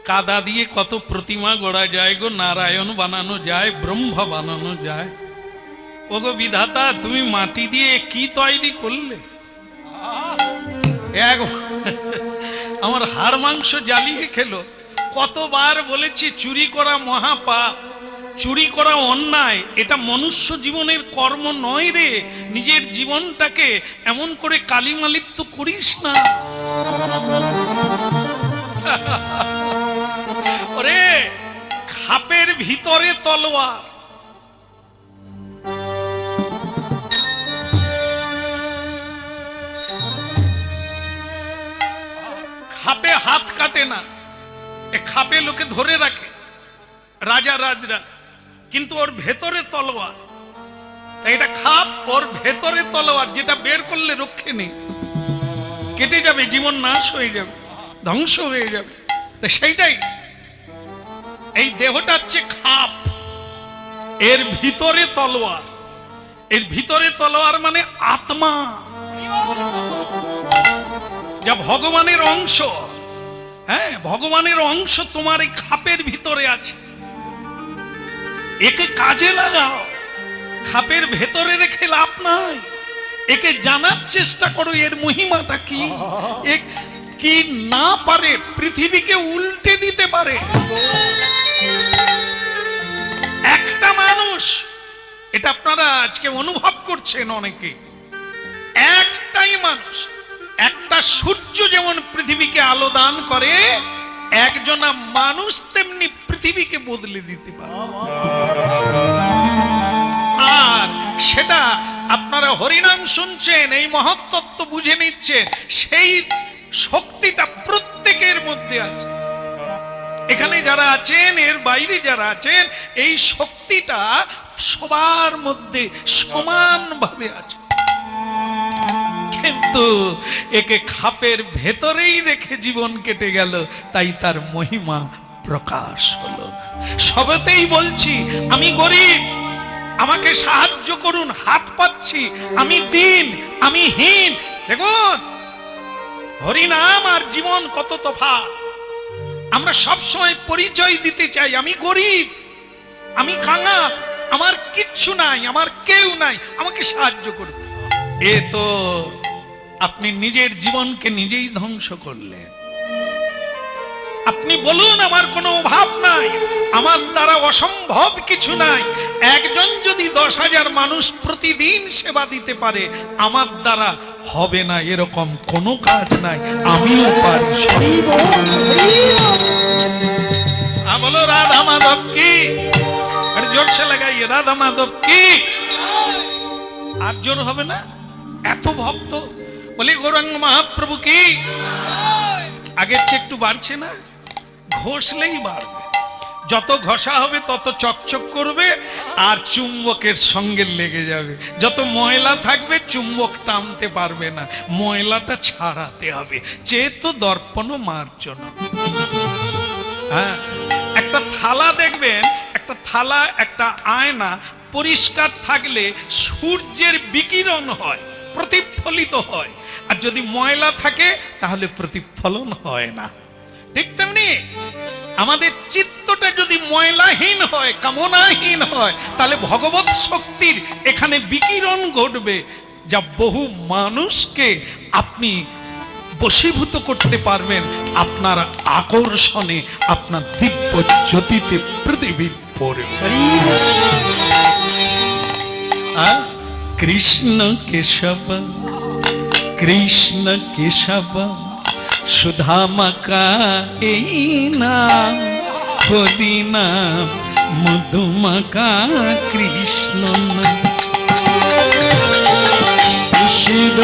কাদা দিয়ে কত প্রতিমা গড়া যায় গো, নারায়ণ বানানো যায়, ব্রহ্মা বানানো যায়। ওগো বিধাতা, তুমি মাটি দিয়ে কি তৈরি করলে? আমার হাড় মাংস জ্বালিয়ে খেলো। কতবার বলেছি চুরি করা মহাপাপ, চুরি করা অন্যায়, এটা মনুষ্য জীবনের কর্ম নয় রে। নিজের জীবনটাকে এমন করে কালিমালিপ্ত করিস না। ওরে, খাপের ভিতরে তলোয়ার, খাপে হাত কাটে না, এ খাপে লোকে ধরে রাখে, রাজা রাজরা, কিন্তু ওর ভেতরে তলোয়ার। এটা খাপ, ওর ভেতরে তলোয়ার, যেটা বের করলে রক্ষে নেই, কেটে যাবে, জীবন নাশ হয়ে যাবে, ধ্বংস হয়ে যাবে। তো সেইটাই এই দেহটা হচ্ছে খাপ, এর ভিতরে তলোয়ার। এর ভিতরে তলোয়ার মানে আত্মা, যা ভগবানের অংশ। হ্যাঁ, ভগবানের অংশ তোমার এই খাপের ভিতরে আছে। একে কাজে লাগাও, খাপের ভেতরে রেখে লাভ নাই। একে জানার চেষ্টা করো, এর মহিমাটা কি। কি না পারে, পৃথিবীকে উল্টে দিতে পারে। একটা মানুষ, এটা আপনারা আজকে অনুভব করছেন অনেকে, একটাই মানুষ, একটা সূর্য যেমন পৃথিবীকে আলো দান করে, একজনা মানুষ তেমনি পৃথিবীকে বদলে দিতে পারে। আর সেটা আপনারা হরিনাম শুনছেন, এই মহত্তত্ব বুঝে নিচ্ছেন, সেই শক্তিটা প্রত্যেকের মধ্যে আছে। এখানে যারা আছেন, এর বাইরে যারা আছেন, এই শক্তিটা সবার মধ্যে সমানভাবে আছে। কিন্তু একে খাপের ভেতরেই রেখে জীবন কেটে গেল, তাই তার মহিমা প্রকাশ হলো না। সবেতেই বলছি, আমি গরিব, আমাকে সাহায্য করুন, হাত পাচ্ছি, আমি দীন, আমি হীন। দেখুন, হরিনাম আর জীবন কত তফাৎ। আমরা সবসময় পরিচয় দিতে চাই, আমি গরিব, আমি কাঙাল, আমার কিচ্ছু নাই, আমার কেউ নাই, আমাকে সাহায্য করুন। এ তো আপনি নিজের জীবনকে নিজেই ধ্বংস করলেন। আপনি বলুন, আমার কোনো অভাব নাই, আমার দ্বারা অসম্ভব কিছু নাই। একজন যদি 10,000 মানুষ প্রতিদিন সেবা দিতে পারে, আমার দ্বারা হবে না এরকম কোনো কাজ নাই, আমিও পারি। বলো রাধা মাধব কি, জোর সে লাগাইয়ে রাধা মাধব কি। আর জোর হবে না, এত ভক্ত। বলি গৌরাঙ্গ মহাপ্রভু কি। আগের চেয়ে একটু বাড়ছে না, ঘষলেই বাড়বে। যত ঘষা হবে তত চকচক করবে, আর চুম্বকের সঙ্গে লেগে যাবে। যত ময়লা থাকবে চুম্বক টানতে পারবে না, ময়লাটা ছাড়াতে হবে। চেতো দর্পণ মার্জন। হ্যাঁ, একটা থালা দেখবেন, একটা থালা, একটা আয়না পরিষ্কার থাকলে সূর্যের বিকিরণ হয়, প্রতিফলিত হয়। আর যদি ময়লা থাকে তাহলে প্রতিফলন হয় না। ঠিক তেমনি আমাদের চিত্তটা যদি ময়লাহীন হয়, কামনাহীন হয়, তাহলে ভগবত শক্তির এখানে বিকিরণ ঘটবে, যা বহু মানুষকে আপনি বশীভূত করতে পারবেন আপনার আকর্ষণে, আপনার দিব্য জ্যোতিতে পৃথিবীর পরে। কৃষ্ণ কেশব, কৃষ্ণ কেশব, সুধামাকা এই নাম, হরিনা মধুমাকা কৃষ্ণ নাম। কৃষ্ণ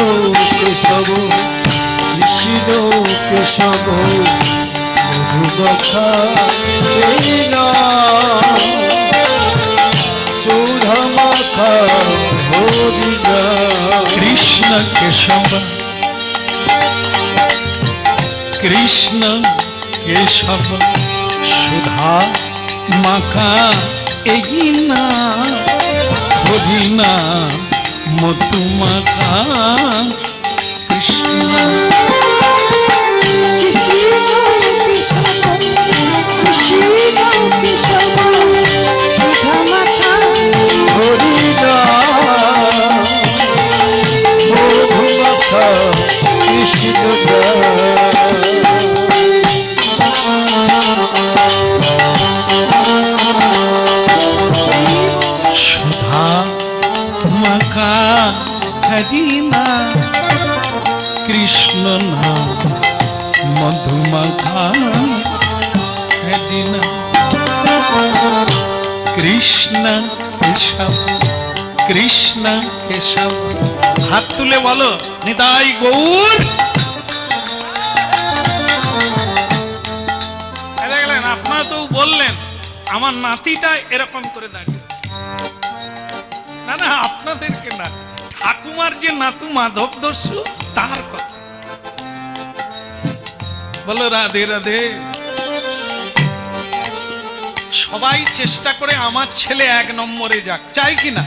কেশব, কৃষ্ণ কেশব, মধুমাকা এই নাম, সুধামাকা হরিনা। কৃষ্ণ কেশব, কৃষ্ণ কেশব, সুধা মাখা এই নাম, হরিনা মধুমাখা কৃষ্ণ। হরি নাম কৃষ্ণ কেশব কৃষ্ণ কেশব। হাত তুলে বলো নিতাই গৌর। দেখলেন, আপনারা তো বললেন আমার নাতিটা এরকম করে দাঁড়িয়ে আছে। না না, আপনাদেরকে না, ঠাকুমার যে নাতু মাধব দস্যু তার কথা বলো। রাধে রাধে। সবাই চেষ্টা করে আমার ছেলে 1 নম্বরে যাক, চাই কিনা?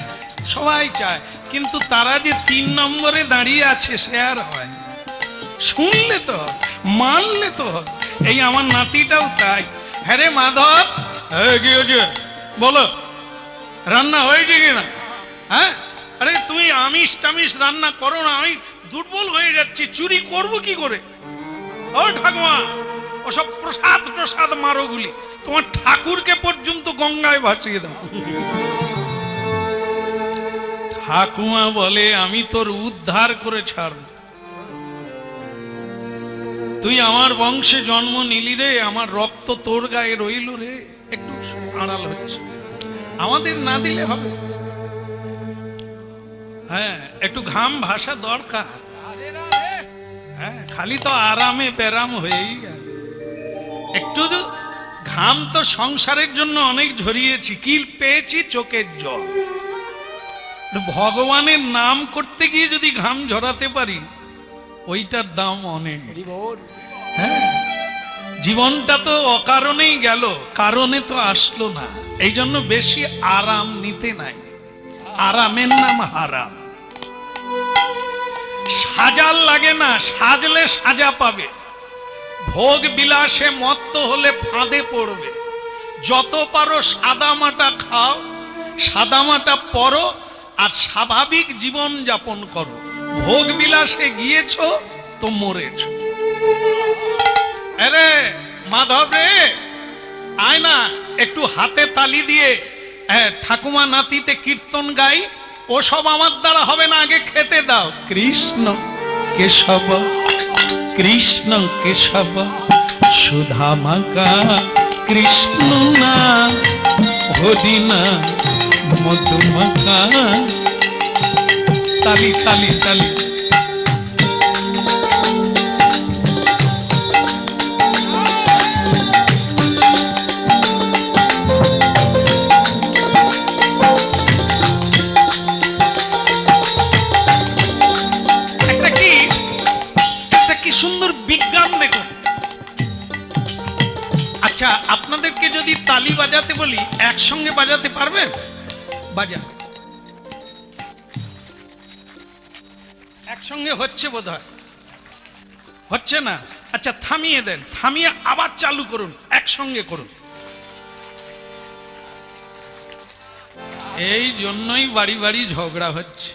সবাই চায়, কিন্তু তারা যে 3 নম্বরে দাঁড়িয়ে আছে সে আর হয়। শুনলে তো হবে, মানলে তো হবে। এই আমার নাতিটাও তাই। হ্যাঁ রে মাধব, কি হয়েছে বলো, রান্না হয়েছে কিনা? হ্যাঁ, আরে তুমি আমিষ টামিষ রান্না করো না, আমি দুর্বল হয়ে যাচ্ছি, চুরি করবো কি করে? ও ঠাকুমা, ওসব প্রসাদ প্রসাদ মারোগুলি, তোমার ঠাকুরকে পর্যন্ত গঙ্গায় ভাসিয়ে দাও। ঠাকুমা বলে আমি তোর উদ্ধার করে ছাড়ব। তুই আমার বংশে জন্ম নিলি রে, আমার রক্ত তোর গায়ে রইল রে। একটু আড়াল হচ্ছে, আমাদের না দিলে হবে। হ্যাঁ, একটু ঘাম ভাসা দরকার। হ্যাঁ, খালি তো আরামে বেরাম হয়েই গেল। একটু ঘাম তো সংসারের জন্য অনেক ঝরিয়েছি, কি পেয়েছি? চোখের জল। ভগবানের নাম করতে গিয়ে যদি ঘাম ঝরাতে পারি, ওইটার দাম অনেক। হ্যাঁ, জীবনটা তো অকারণেই গেল, কারণে তো আসলো না। এই জন্য বেশি আরাম নিতে নাই, আরামের নাম হারাম। সাজার লাগে না, সাজলে সাজা পাবে। ভোগ বিলাসে মত্ত হলে ফাঁদে পড়বে। যত পারো সাদামাটা খাও, সাদামাটা পরো, আর স্বাভাবিক জীবন যাপন করো। ভোগ বিলাসে গিয়েছ তো মরেছ। আরে মাধব রে, আয় না, একটু হাতে তালি দিয়ে ঠাকুমা নাতিতে কীর্তন গাই। ওসব আমার দ্বারা হবে না, আগে খেতে দাও। কৃষ্ণ কেশব কৃষ্ণ কেশব সুধামাকা কৃষ্ণ না হরি না মধুমাকা। তালি তালি তালি। সুন্দর বিজ্ঞান দেখুন। আচ্ছা, আপনাদেরকে যদি তালি বাজাতে বলি, একসঙ্গে বাজাতে পারবেন? বাজা। একসঙ্গে হচ্ছে বোধহয়, হচ্ছে না। আচ্ছা, থামিয়ে দেন, থামিয়ে আবার চালু করুন, একসঙ্গে করুন। এই জন্যই বাড়ি বাড়ি ঝগড়া হচ্ছে,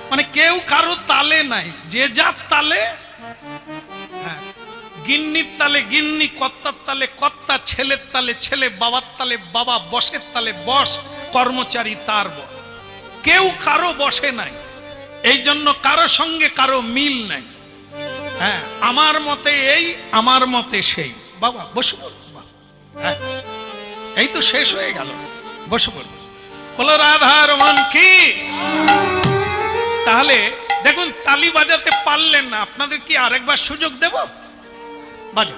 মানে কেউ কারো তালে নাই, যে যার তালে। হ্যাঁ, গিন্নির তালে গিন্নি, কর্তার তালে কর্তা, ছেলের তালে ছেলে, বাবার তালে বাবা, বসের তালে বস, কর্মচারী তার বস। কেউ কারো বসে নাই, এই জন্য কারো সঙ্গে কারো মিল নাই। হ্যাঁ, আমার মতে এই, আমার মতে সেই। বাবা বসে পড়ো। হ্যাঁ, এই তো শেষ হয়ে গেল, বসে পড়ো। বলো রাধা রমন কি। তাহলে দেখুন, তালি বাজাতে পারলেন না, আপনাদের কি আরেকবার সুযোগ দেব? বাজা।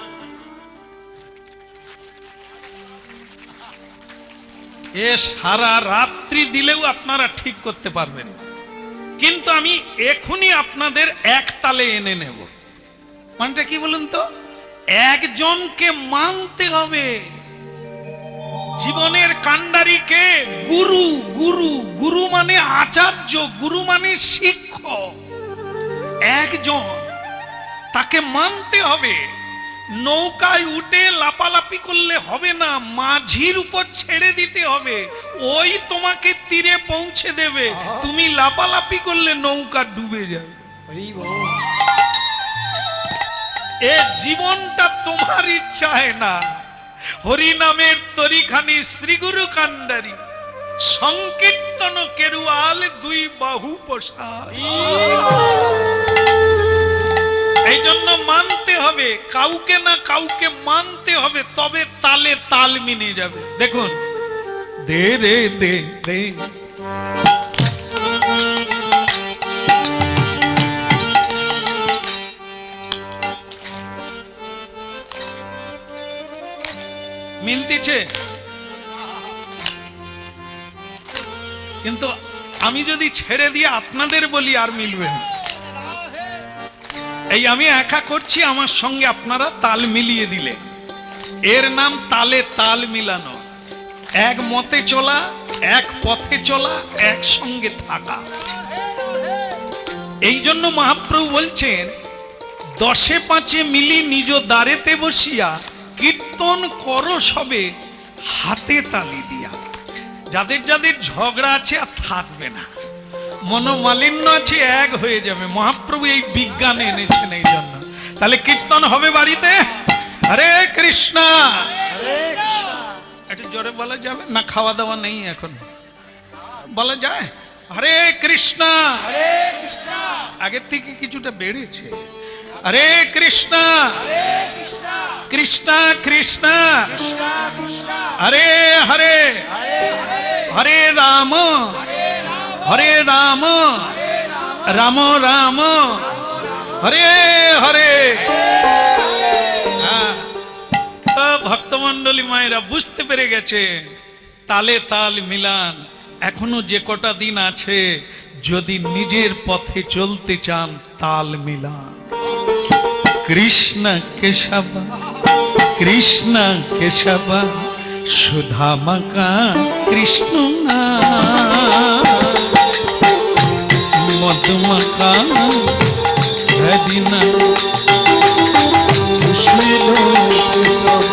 এ সারা রাত্রি দিলেও আপনারা ঠিক করতে পারবেন, কিন্তু আমি এখনই আপনাদের এক তালে এনে নেব। মানটা কি বলুন তো? একজনকে মানতে হবে। জীবনের কাণ্ডারিকে গুরু, গুরু গুরু মানে আচার্য, গুরু মানে শিক্ষক। একজন, তাকে মানতে হবে। নৌকায় উঠে লাপালাপি করলে হবে না, মাঝির উপর ছেড়ে দিতে হবে, ওই তোমাকে তীরে পৌঁছে দেবে। তুমি লাপালাপি করলে নৌকা ডুবে যাবে। এ জীবনটা তোমার ইচ্ছায় না। হরি নামের তরিখানি শ্রীগুরু কান্ডারি, সংকীর্তন কেরুয়াল দুই বাহু প্রসাদ। এই জন্য মানতে হবে, কাউকে না কাউকে মানতে হবে, তবে তালে তাল মিলে যাবে। দেখুন, দে রে দে দে, মিলতেছে। কিন্তু আমি যদি ছেড়ে দিয়ে আপনাদের বলি আর মিলবে না। এই আমি একা করছি, আমার সঙ্গে আপনারা তাল মিলিয়ে দিলে এর নাম তালে তাল মিলানো। এক মতে চলা, এক পথে চলা, একসঙ্গে থাকা। এই জন্য মহাপ্রভু বলছেন, দশে পাঁচে মিলি নিজ দ্বারেতে বসিয়া কীর্তন করো সবে হাতে তালি দিয়া। যাদের যাদের ঝগড়া আছে আর থাকবে না, মনোমালিন্য আছে, এক হয়ে যাবে। মহাপ্রভু এই বিজ্ঞান এনেছেন এই জন্য। তাহলে কীর্তন হবে বাড়িতে, হরে কৃষ্ণ। একটু জোরে বলা যাবে না? খাওয়া দাওয়া নেই এখন, বলা যায় হরে কৃষ্ণ। আগের থেকে কিছুটা বেড়েছে। হরে কৃষ্ণ কৃষ্ণ কৃষ্ণ হরে হরে, হরে রাম হরে রাম রাম রাম হরে হরে। ভক্তমন্ডলী মায়েরা বুঝতে পেরে গেছে, তালে তাল মিলান। এখনো যে কটা দিন আছে, যদি নিজের পথে চলতে চান, তাল মিলান। কৃষ্ণ কেশব কৃষ্ণ কেশব সুধামাকা কৃষ্ণ মধুমাকা হরিনা। কৃষ্ণ কেশব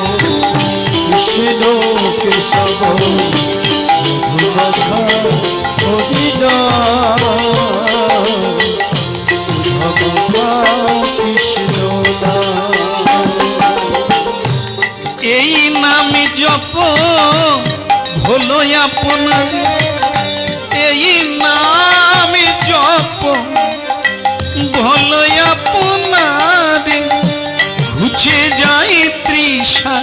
কৃষ্ণ কেশব মধুমাখা হরিনা মধুমাখা কৃষ্ণ এই নামে জপ হলো আপনার, এই নামে জপ হলো আপনার। ঘুচে যাই তৃষা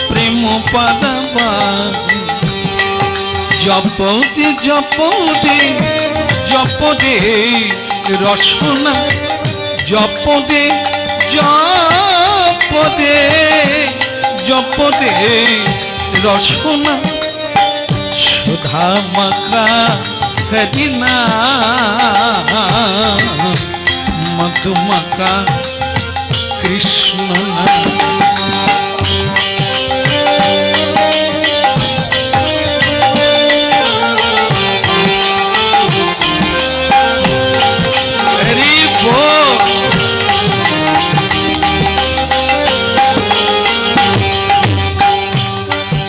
প্রেম পাদাবার। জপতে জপতে জপদে রসনা, জপদে জপদে জপদে রসনা। সুধা মাখা হরিনা মধুমাখা কৃষ্ণ না।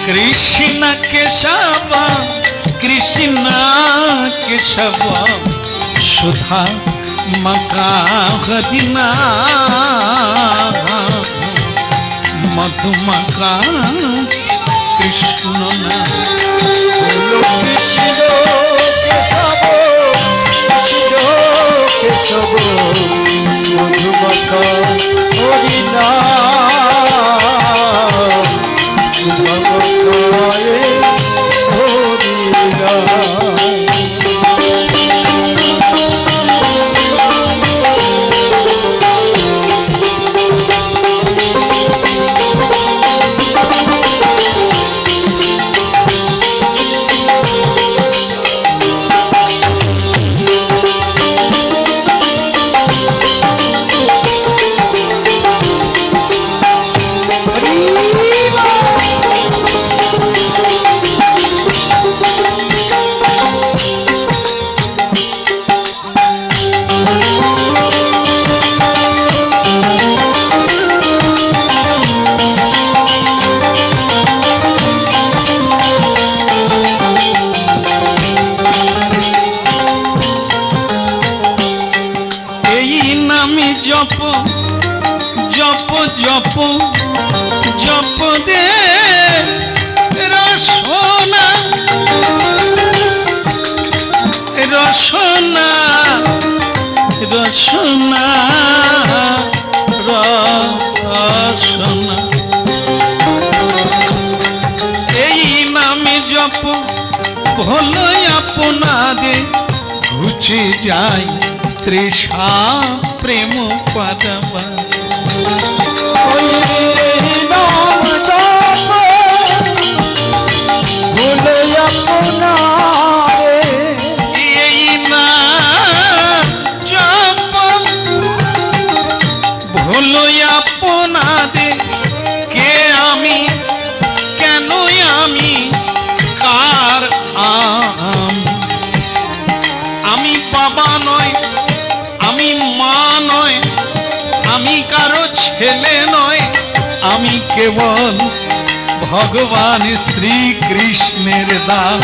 কৃষ্ণ কেশব কৃষ্ণ কেশব সুধা মাখা হরিনা মধুমাখা কৃষ্ণ না। কৃষ্ণ কেশব কৃষ্ণ কেশব মধুমাখা হরিনা মধুমাখা হরিনা। জপ জপ জপ জপ দে রসনা রসনা রসনা ভোলো আপনাদের ঘুচে যাই তৃষা প্রেম পাদাবা। ওই নাম জপ ভুলে আপনারে, এই না জপ ভোলো আপনাদের কে আমি কেন আমি কার আমি বাবা নয়, আমি মা নয়, আমি কারো ছেলে নয়, আমি কেবল ভগবান শ্রীকৃষ্ণের দাস।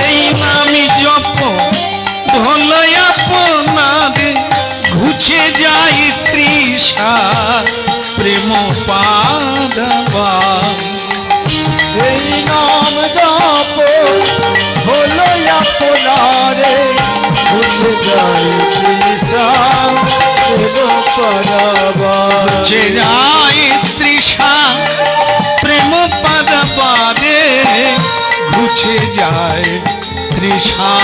এই নামি জপ ভোলো আপনাদের ঘুচে যাই তৃষা প্রেম পাদাবা। এই নাম জপ হলো আপনারে, বুঝে যায় তৃষা প্রেম পাদাবা। যে যায় তৃষা প্রেম পাদাবা রে, ঘুচে যায় তৃষা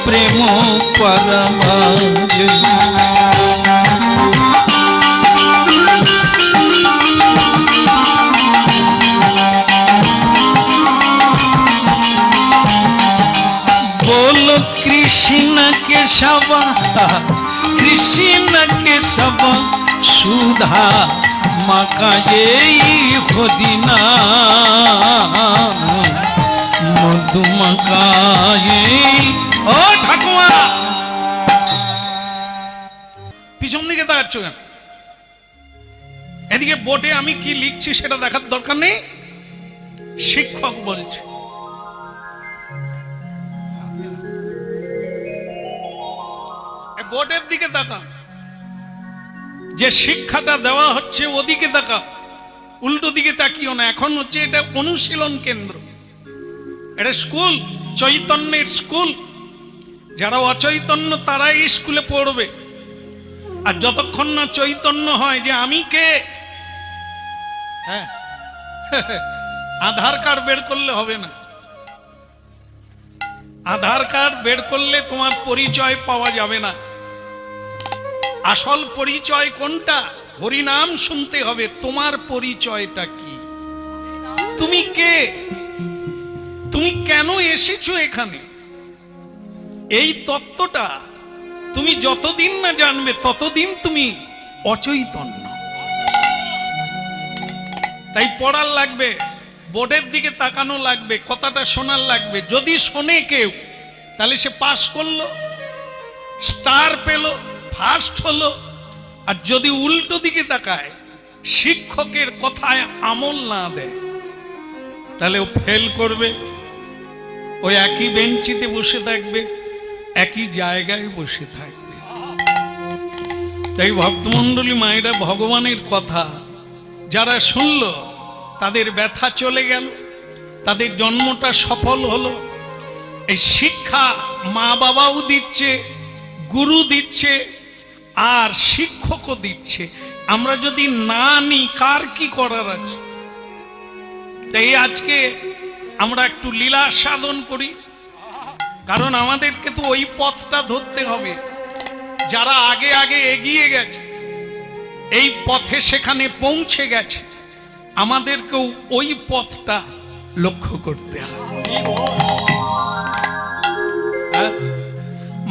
প্রেম পাদাবা। बोलो कृष्ण केशव कृष्ण केशव सुधा माका यही होदिना मधुमका ও ঠাকুমা পিছন দিকে তাকাচ্ছ কেন? এদিকে বোর্ডে আমি কি লিখছি সেটা দেখার দরকার নেই। শিক্ষক বলছে বোর্ডের দিকে তাকা, যে শিক্ষাটা দেওয়া হচ্ছে ওদিকে তাকা, উল্টো দিকে তাকিও না। এখন হচ্ছে এটা অনুশীলন কেন্দ্র, এটা স্কুল, চৈতন্যের স্কুল। যারা অচৈতন্য তারা এই স্কুলে পড়বে। আর যতক্ষণ না চৈতন্য হয় যে আমি কে, হ্যাঁ আধার কার্ড বের করলে হবে না। আধার কার্ড বের করলে তোমার পরিচয় পাওয়া যাবে না। আসল পরিচয় কোনটা? হরিনাম শুনতে হবে। তোমার পরিচয়টা কি? তুমি কে? তুমি কেন এসেছো এখানে? এই তত্ত্বটা তুমি যতদিন না জানবে ততদিন তুমি অচৈতন্য। তাই পড়ার লাগবে, বোর্ডের দিকে তাকানো লাগবে, কথাটা শোনার লাগবে। যদি শোনে কেউ তাহলে সে পাস করলো, স্টার পেল, ফার্স্ট হলো। আর যদি উল্টো দিকে তাকায়, শিক্ষকের কথায় আমল না দেয়, তাহলে ও ফেল করবে। ওই একই বেঞ্চিতে বসে থাকবে, একই জায়গায় বসে থাকবে। তাই ভক্তমণ্ডলী মায়েরা, ভগবানের কথা যারা শুনল তাদের ব্যথা চলে গেল, তাদের জন্মটা সফল হলো। এই শিক্ষা মা বাবাও দিচ্ছে, গুরু দিচ্ছে, আর শিক্ষকও দিচ্ছে। আমরা যদি না নিই কার কি করার আছে? তাই আজকে আমরা একটু লীলা সাধন করি, কারণ আমাদেরকে তো ওই পথটা ধরতে হবে। যারা আগে আগে এগিয়ে গেছে, এই পথে সেখানে পৌঁছে গেছে, আমাদেরকেও ওই পথটা লক্ষ্য করতে হবে।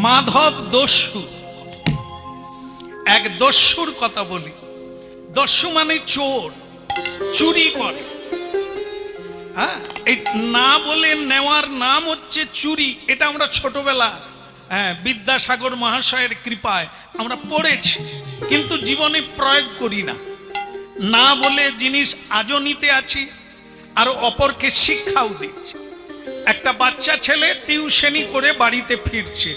মাধব দস্যু, এক দস্যুর কথা বলি। দস্যু মানে চোর, চুরি করে। হ্যাঁ, এই না বলে নেওয়ার নাম হচ্ছে চুরি। এটা আমরা ছোটবেলা বিদ্যাসাগর মহাশয়ের কৃপায় আমরা পড়েছি, কিন্তু জীবনে প্রয়োগ করি না। না বলে জিনিস আজও নিতে আছি, আর অপরকে শিক্ষাও দিচ্ছি। একটা বাচ্চা ছেলে টিউশনি করে বাড়িতে ফিরছে,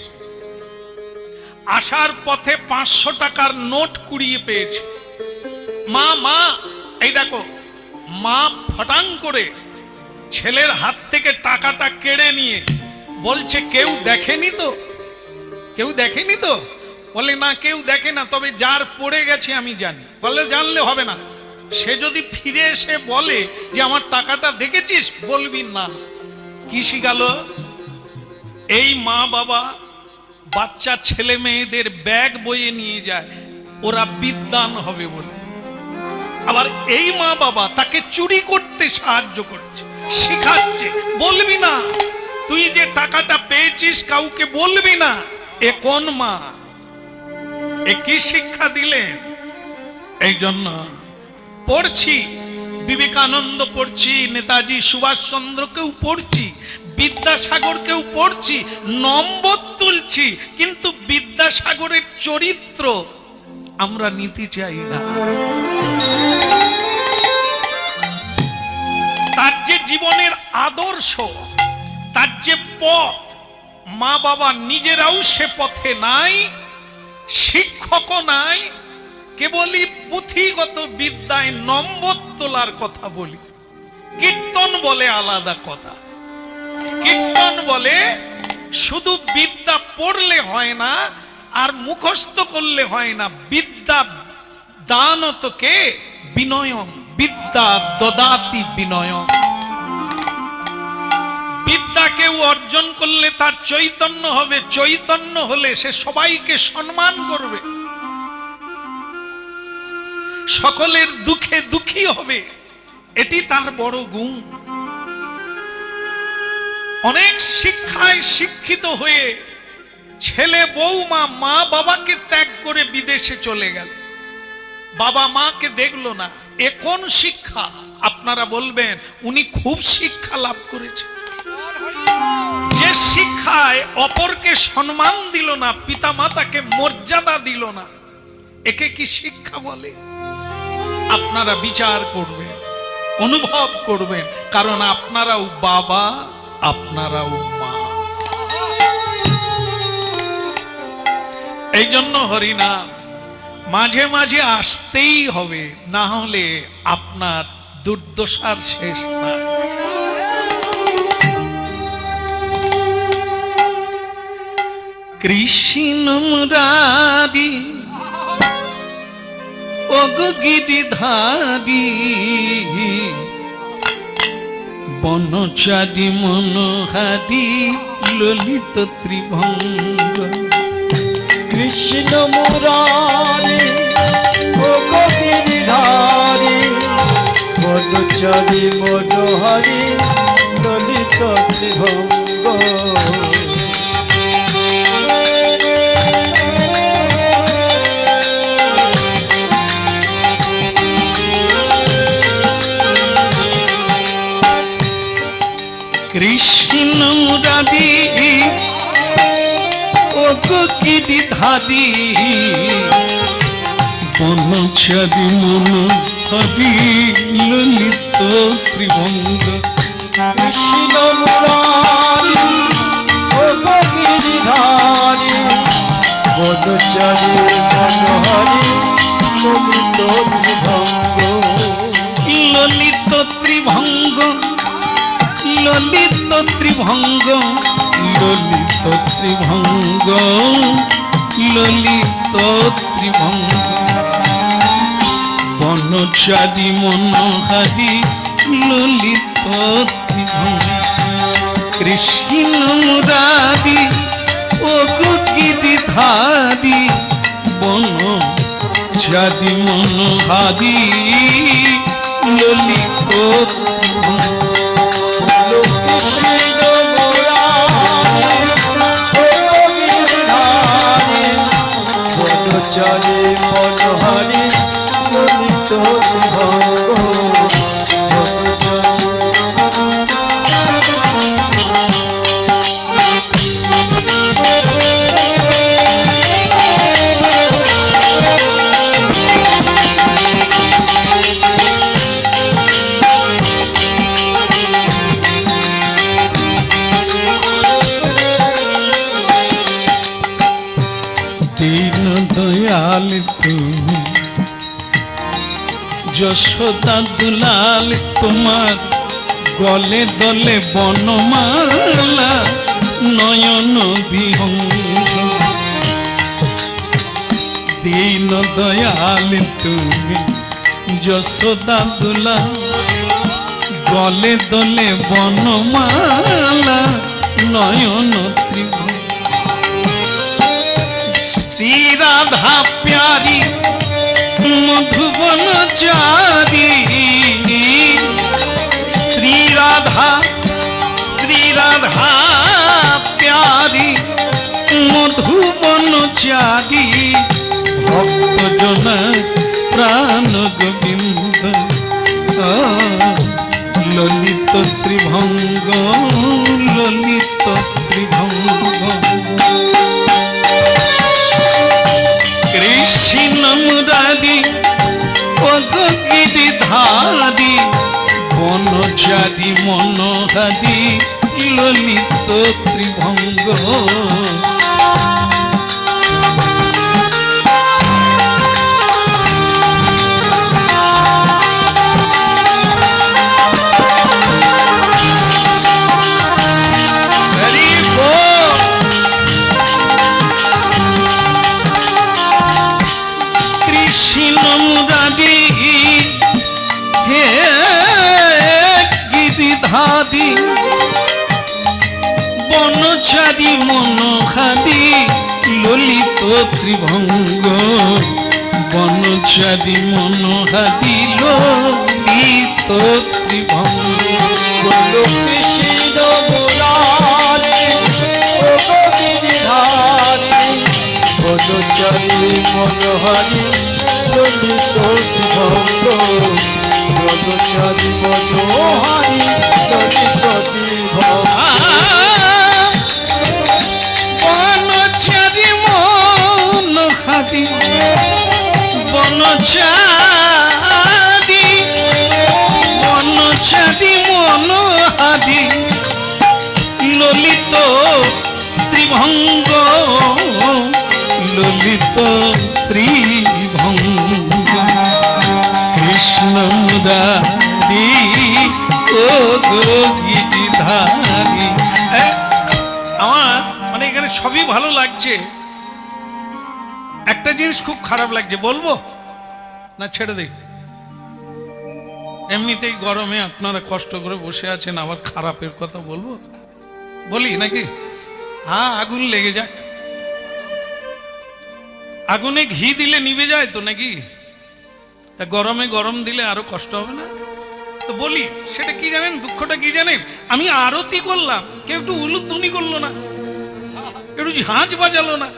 আসার পথে 500 টাকার নোট কুড়িয়ে পেয়েছে। মা মা এই দেখো। মা ফটাং করে ছেলের হাত থেকে টাকাটা কেড়ে নিয়ে বলছে, কেউ দেখেনি তো? কেউ দেখেনি তো? বলে না, কেউ দেখে না, তবে যার পড়ে গেছে আমি জানি। বলে জানলে হবে না, সে যদি ফিরে এসে বলে যে আমার টাকাটা দেখেছিস, বলবি না। কি শিখালো? এই মা বাবা বাচ্চা ছেলে মেয়েদের ব্যাগ বয়ে নিয়ে যায় ওরা বিদ্বান হবে বলে, আবার এই মা বাবা তাকে চুরি করতে সাহায্য করছে, শিখাচ্ছে। বলবি না, তুই যে টাকাটা পেয়েছিস কাউকে বলবি না। এ কোন মা? এ কি শিক্ষা দিলেন? এই জন্য পড়ছি, বিবেকানন্দ পড়ছি, নেতাজি সুভাষচন্দ্রকেও পড়ছি, বিদ্যাসাগরকেও পড়ছি, নম্বর তুলছি, কিন্তু বিদ্যাসাগরের চরিত্র আমরা নিতে চাই না। তার যে জীবনের আদর্শ, তার যে পথ, মা বাবা নিজেরাও সে পথে নাই, শিক্ষকও নাই, কেবলই পুঁথিগত বিদ্যায় নম্বর তোলার কথা বলি। কীর্তন বলে আলাদা কথা। কীর্তন বলে শুধু বিদ্যা পড়লে হয় না আর মুখস্থ করলে হয় না, বিদ্যা দানতকে বিনয়ম, বিদ্যা দদাতি বিনয়ম। বিদ্যা কেউ অর্জন করলে তার চৈতন্য হবে, চৈতন্য হলে সে সবাইকে সম্মান করবে, সকলের দুঃখে দুঃখী হবে, এটি তার বড় গুণ। অনেক শিক্ষায় শিক্ষিত হয়ে ছেলে বৌমা মা বাবাকে ত্যাগ করে বিদেশে চলে গেল, বাবা মাকে দেখলো না। এ কোন শিক্ষা? আপনারা বলবেন উনি খুব শিক্ষা লাভ করেছে। যে শিক্ষায় অপরকে সম্মান দিল না, পিতা মাতাকে মর্যাদা দিল না, একে কি শিক্ষা বলে? আপনারা বিচার করবেন, অনুভব করবেন, কারণ আপনারাও বাবা, আপনারাও মা। এই জন্য হরিনাম মাঝে মাঝে আসতেই হবে, না হলে আপনার দুর্দশার শেষ নাই। কৃষ্ণ মুরারি ওগো গিরিধারী, বনচারী মনোহারী ললিত ত্রিভঙ্গ। কৃষ্ণ মুরারি ওগো গিরিধারী, বনচারী মনোহারী ললিত ত্রিভঙ্গ। কৃষ্ণ মুরারি ওগো গিরিধারী, বনচারী মনোহারী ললিত ত্রিভঙ্গ। কৃষ্ণ মুরারি ওগো গিরিধারী, বনচারী মনোহারী ললিত ত্রিভঙ্গ। ললিত ত্রিভঙ্গ, ললিত ত্রিভঙ্গ, ললিত ত্রিভঙ্গ, ললিত ত্রিভঙ্গ। বনচারী মনোহারী ললিত ত্রিভঙ্গ। কৃষ্ণ মুরারি ওগো গিরিধারী, বনচারী মনোহারী ললিত ত্রিভঙ্গ। কৃষ্ণ মুরারি ওগো গিরিধারী, বনচারী মনোহারী ললিত ত্রিভঙ্গ। দীন দয়াল তুমি, যশোদা দুলাল তোমার, গলে দলে বনমালা নয়ন বিহঙ্গ। দীন দয়াল তুমি, যশোদা দুলা গলে দলে বনমালা নয়ন ত্রিভুজ শ্রী রাধা প্যারি মধুবন চারি শ্রী রাধা প্যারি মধুবন চারি ভক্ত জন প্রাণ গোবিন্দ ললিত ত্রিভঙ্গ ললিত ত্রিভঙ্গ কৃষ্ণ মুরারি পদগিরি ধারি বনচারি মনোহারি ললিত ত্রিভঙ্গ ধারি বনচারি মনোহারি ললিত ত্রিভঙ্গ বনচারি মনোহারি ললিত ত্রিভঙ্গ কৃষ্ণ মুরারি গিরিধারি বনচারি মনোহারি ললিত ত্রিভঙ্গ বনচারি মনোহারি ললিত ত্রিভঙ্গ বনচারি মনোহারি বনচারি মনোহারি ললিত ত্রিভঙ্গ ললিত ত্রিভঙ্গ কৃষ্ণ মুরারি ও গিরিধারি। আমার মানে এখানে সবই ভালো লাগছে, একটা জিনিস খুব খারাপ লাগছে, বলবো না ছেড়ে দিই? এমনিতেই গরমে আপনারা কষ্ট করে বসে আছেন, আবার খারাপের কথা বলবো? বলি নাকি? হ্যাঁ, আগুন লেগে যায়, আগুনে ঘি দিলে নিভে যায় তো নাকি? তা গরমে গরম দিলে আরো কষ্ট হবে না? তো বলি, সেটা কি জানেন? দুঃখটা কি জানেন? আমি আরতি করলাম, কেউ একটু উলুধ্বনি করলো না, একটু ঝাঁঝ বাজালো না।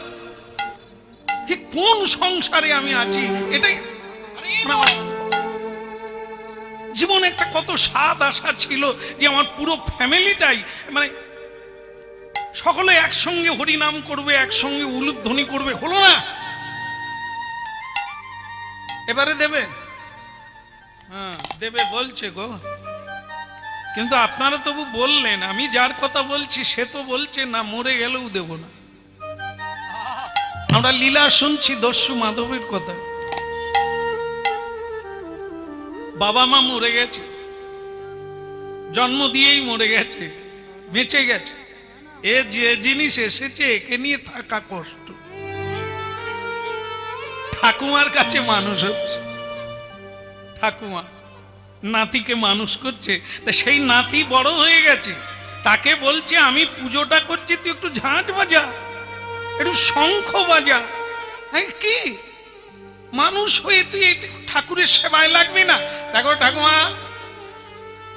কোন সংসারে আমি আছি? এটাই জীবনে একটা কত স্বাদ আশা ছিল যে আমার পুরো ফ্যামিলিটাই মানে সকলে একসঙ্গে হরিনাম করবে, একসঙ্গে উলুধ্বনি করবে, হলো না। এবারে দেবে? হ্যাঁ দেবে বলছে গো, কিন্তু আপনারা তবু বললেন। আমি যার কথা বলছি সে তো বলছে না, মরে গেলেও দেব না। আমরা লীলা শুনছি দস্যু মাধবের কথা, বাবা মা মরে গেছে, জন্ম দিয়েই মরে গেছে, বেঁচে গেছে, এ যে জিনিস এসেছে একে নিয়ে থাকা কষ্ট। ঠাকুমার কাছে মানুষ হচ্ছে, ঠাকুমা নাতিকে মানুষ করছে, তা সেই নাতি বড় হয়ে গেছে, তাকে বলছে আমি পুজোটা করছি, তুই একটু ঝাঁঝ বাজা, একটু শঙ্খ বাজা। কি মানুষ হয়ে তুই ঠাকুরের সেবায় লাগবি না? দেখো ঠাকুমা,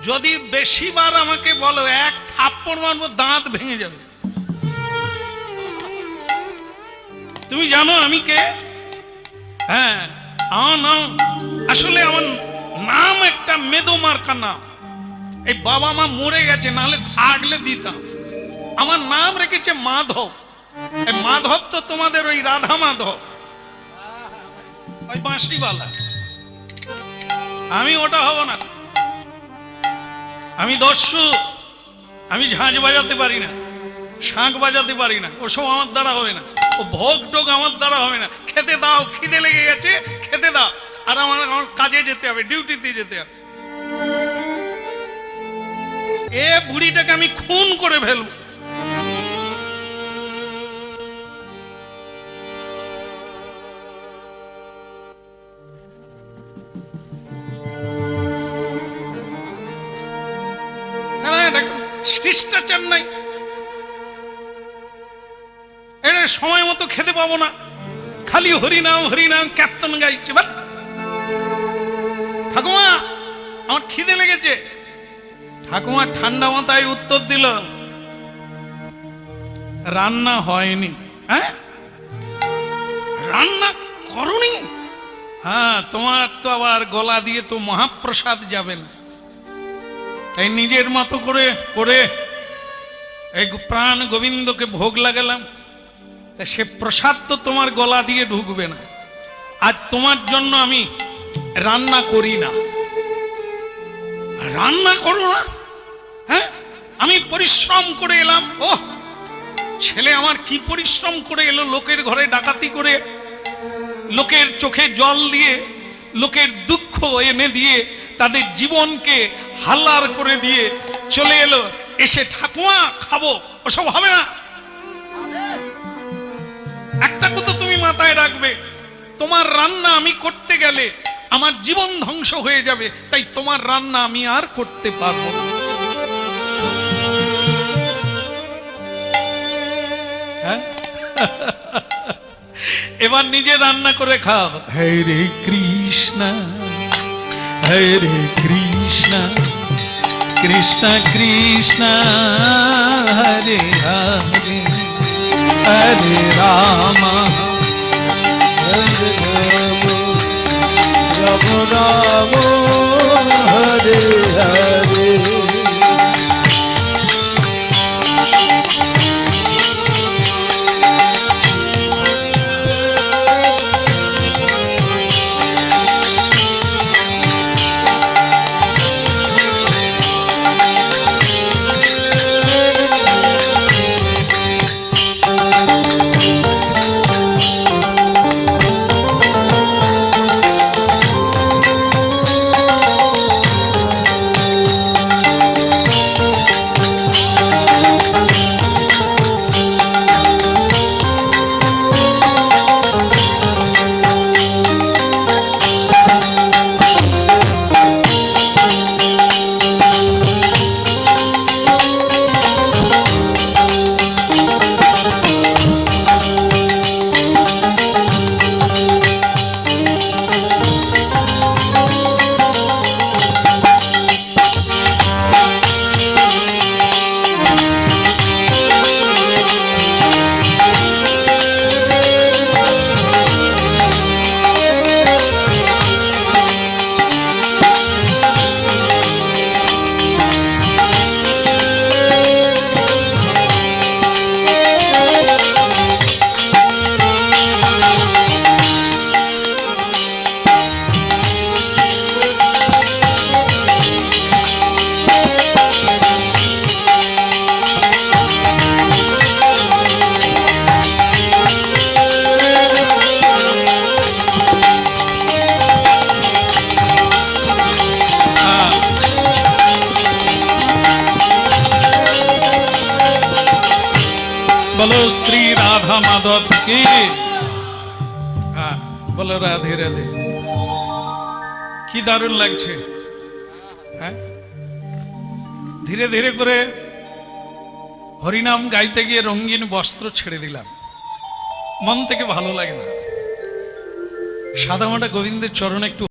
যদি বেশিবার আমাকে বলো, এক থাপ্পড় মারবো, দাঁত ভেঙে যাবে। তুমি জানো আমি কে? হ্যাঁ, আমার নাম, আসলে আমার নাম একটা মেদো মার্কা নাম। এই বাবা মা মরে গেছে, নাহলে থাকলে দিতাম। আমার নাম রেখেছে মাধব। এই মাধব তো তোমাদের ওই রাধা মাধব, ওই বাঁশিওয়ালা। আমি ওটা হব না, আমি দস্যু, আমি ঝাঁঝ বাজাতে পারি না, শাঁখ বাজাতে পারি না, ওসব আমার দ্বারা হবে না। ও ভোগ টোগ আমার দ্বারা হবে না। খেতে দাও, খিদে লেগে গেছে, খেতে দাও, আর আমার কাজে যেতে হবে, ডিউটিতে যেতে হবে। এ বুড়িটাকে আমি খুন করে ফেলবো। শিষ্টাচার নাই, এটা সময় মতো খেতে পাবো না, খালি হরিনাম হরিনাম কীর্তন গাইছে। ঠাকুমা আমার খিদে লেগেছে। ঠাকুমা ঠান্ডা মাথায় উত্তর দিল, রান্না হয়নি। হ্যাঁ, রান্না করনি? হ্যাঁ, তোমার তো আবার গলা দিয়ে তো মহাপ্রসাদ যাবে না, তাই নিজের মতো করে করে এই প্রাণ গোবিন্দকে ভোগ লাগালাম, তা সে প্রসাদ তো তোমার গলা দিয়ে ঢুকবে না। আজ তোমার জন্য আমি রান্না করি না। রান্না করো না? হ্যাঁ, আমি পরিশ্রম করে এলাম। ও ছেলে আমার কি পরিশ্রম করে এলো, লোকের ঘরে ডাকাতি করে, লোকের চোখে জল দিয়ে, লোকের দুঃখ এনে দিয়ে, তাদের জীবনকে হাল্লার করে দিয়ে চলে এলো। এসে ঠাকুমা খাবো, ওসব হবে না। একটা কথা তুমি মাথায় রাখবে, তোমার রান্না আমি করতে গেলে আমার জীবন ধ্বংস হয়ে যাবে, তাই তোমার রান্না আমি আর করতে পারবো না। হ্যাঁ? এবার নিজে রান্না করে খাও। হরে কৃষ্ণ হরে কৃষ্ণ কৃষ্ণ কৃষ্ণ হরে হরে হরে রাম হরে রাম রাম রাম হরে হরে। बोलो श्री राधा माधव की। हाँ बोलो राधे राधे। কি দারুণ লাগছে। হ্যাঁ, ধীরে ধীরে করে হরিনাম গাইতে গিয়ে রঙিন বস্ত্র ছেড়ে দিলাম, মন থেকে ভালো লাগে না। সাদামাটা গোবিন্দের চরণে একটু